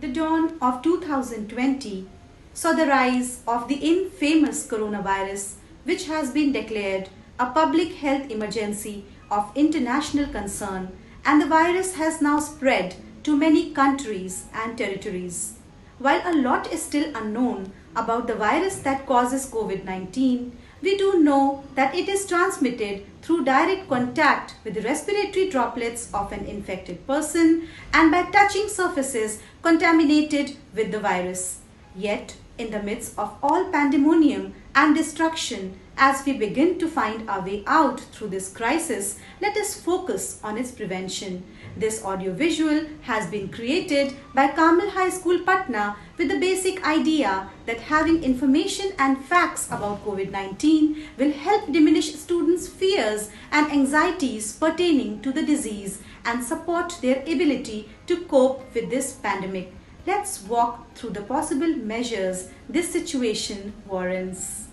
The dawn of 2020 saw the rise of the infamous coronavirus, which has been declared a public health emergency of international concern, and the virus has now spread to many countries and territories. While a lot is still unknown about the virus that causes COVID 19, we do know that it is transmitted through direct contact with the respiratory droplets of an infected person and by touching surfaces contaminated with the virus. Yet, in the midst of all pandemonium and destruction, as we begin to find our way out through this crisis, let us focus on its prevention. This audiovisual has been created by Carmel High School, Patna, with the basic idea that having information and facts about COVID-19 will help diminish students' fears and anxieties pertaining to the disease and support their ability to cope with this pandemic. Let's walk through the possible measures this situation warrants.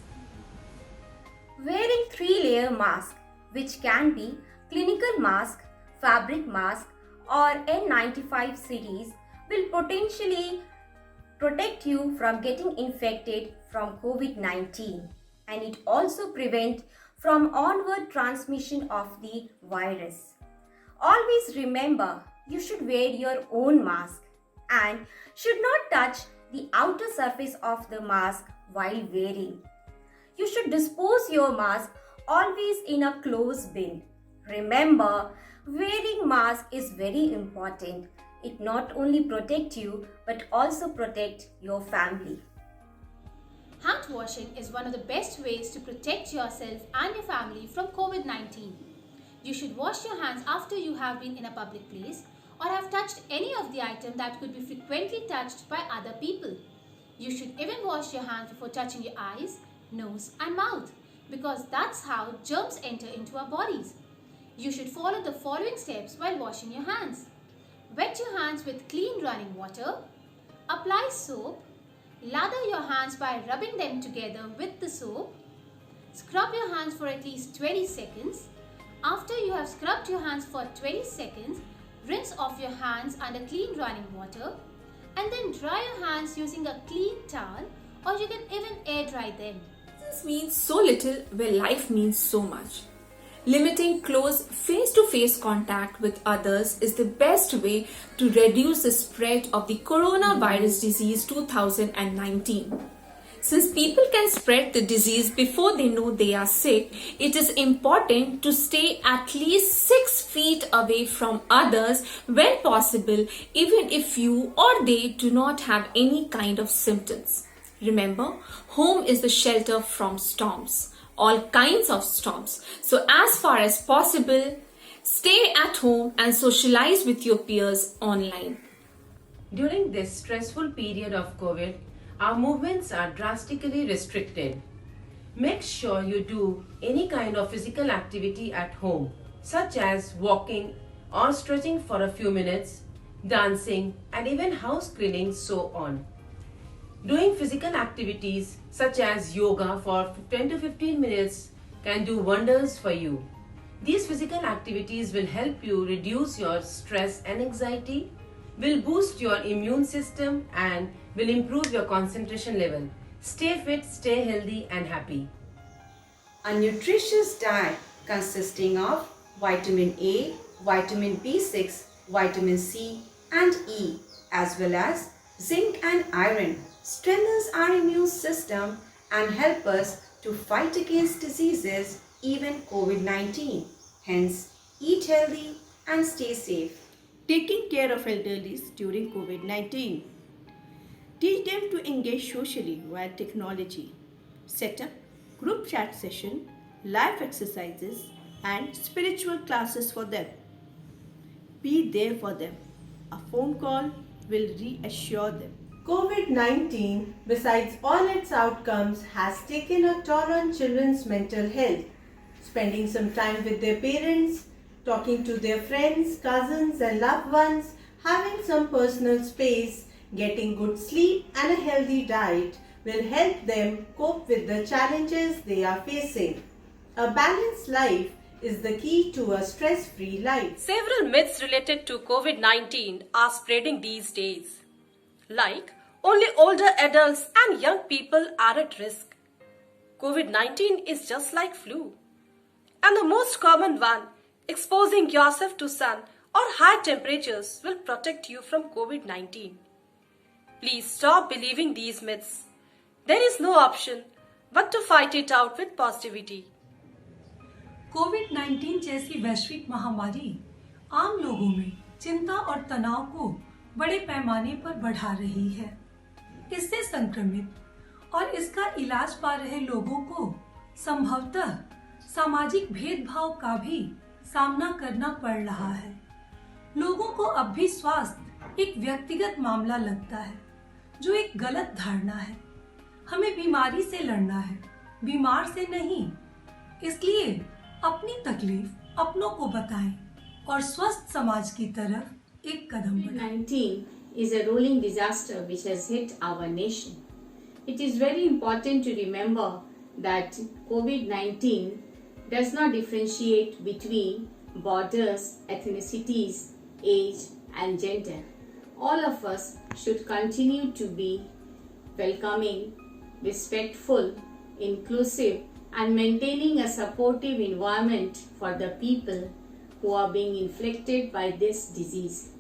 Wearing 3-layer mask, which can be clinical mask, fabric mask or N95 series, will potentially protect you from getting infected from COVID-19, and it also prevent from onward transmission of the virus. Always remember, you should wear your own mask and should not touch the outer surface of the mask while wearing. You should dispose your mask always in a closed bin. Remember, wearing mask is very important. It not only protects you but also protect your family. Hand washing is one of the best ways to protect yourself and your family from COVID-19. You should wash your hands after you have been in a public place or have touched any of the item that could be frequently touched by other people. You should even wash your hands before touching your eyes, nose and mouth, because that's how germs enter into our bodies. You should follow the following steps while washing your hands. Wet your hands with clean running water. Apply soap. Lather your hands by rubbing them together with the soap. Scrub your hands for at least 20 seconds. After you have scrubbed your hands for 20 seconds, rinse off your hands under clean running water and then dry your hands using a clean towel, or you can even air dry them. This means so little where life means so much. Limiting close face-to-face contact with others is the best way to reduce the spread of the coronavirus disease 2019. Since people can spread the disease before they know they are sick, it is important to stay at least 6 feet away from others when possible, even if you or they do not have any kind of symptoms. Remember, home is the shelter from storms, all kinds of storms. So as far as possible, stay at home and socialize with your peers online. During this stressful period of COVID, our movements are drastically restricted. Make sure you do any kind of physical activity at home, such as walking or stretching for a few minutes, dancing, and even house cleaning, so on. Doing physical activities such as yoga for 10 to 15 minutes can do wonders for you. These physical activities will help you reduce your stress and anxiety, will boost your immune system, and will improve your concentration level. Stay fit, stay healthy and happy. A nutritious diet consisting of vitamin A, vitamin B6, vitamin C and E, as well as zinc and iron, strengthens our immune system and help us to fight against diseases, even COVID-19. Hence, eat healthy and stay safe. Taking care of elderly during COVID-19. Teach them to engage socially via technology. Set up group chat session, live exercises and spiritual classes for them. Be there for them. A phone call will reassure them. COVID-19, besides all its outcomes, has taken a toll on children's mental health. Spending some time with their parents, talking to their friends, cousins and loved ones, having some personal space, getting good sleep and a healthy diet will help them cope with the challenges they are facing. A balanced life is the key to a stress-free life. Several myths related to COVID-19 are spreading these days. like only older adults and young people are at risk. COVID-19 is just like flu. And the most common one, exposing yourself to sun or high temperatures will protect you from COVID-19. Please stop believing these myths. There is no option but to fight it out with positivity. कोविड-19 जैसी वैश्विक महामारी आम लोगों में चिंता और तनाव को बड़े पैमाने पर बढ़ा रही है। इससे संक्रमित और इसका इलाज पा रहे लोगों को संभवतः सामाजिक भेदभाव का भी सामना करना पड़ रहा है। लोगों को अब भी स्वास्थ्य एक व्यक्तिगत मामला लगता है, जो एक गलत धारणा है। हमें बीमारी से लड़ना है, बीमार से नहीं। इसलिए अपनी तकलीफ अपनों को बताएं और स्वस्थ समाज की तरफ एक कदम बढ़ाएं। COVID-19 is a rolling disaster which has hit our nation. It is very important to remember that COVID-19 does not differentiate between borders, ethnicities, age and gender. All of us should continue to be welcoming, respectful, inclusive and maintaining a supportive environment for the people who are being inflicted by this disease.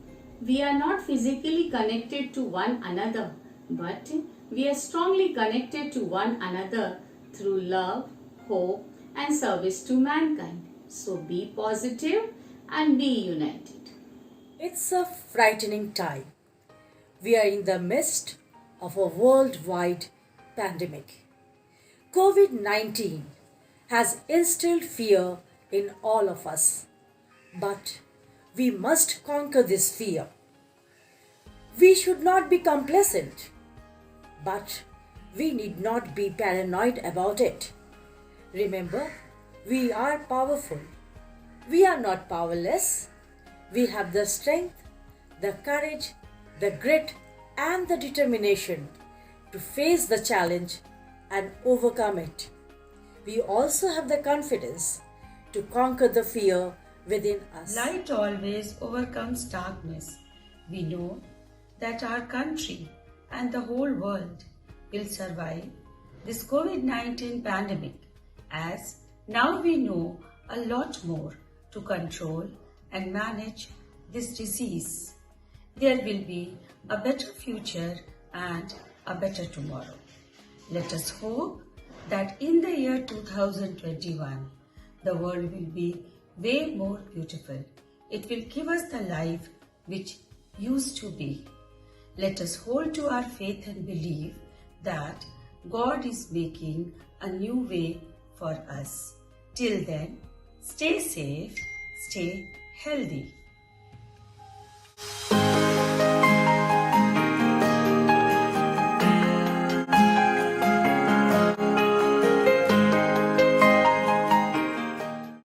We are not physically connected to one another, but we are strongly connected to one another through love, hope and service to mankind. So be positive and be united. It's a frightening time. We are in the midst of a worldwide pandemic. COVID-19 has instilled fear in all of us, but we must conquer this fear. We should not be complacent, but we need not be paranoid about it. Remember, we are powerful. We are not powerless. We have the strength, the courage, the grit, and the determination to face the challenge and overcome it. We also have the confidence to conquer the fear within us. Light always overcomes darkness. We know that our country and the whole world will survive this COVID-19 pandemic, as now we know a lot more to control and manage this disease. There will be a better future and a better tomorrow. Let us hope that in the year 2021, the world will be way more beautiful. It will give us the life which used to be. Let us hold to our faith and believe that God is making a new way for us. Till then, stay safe, stay healthy.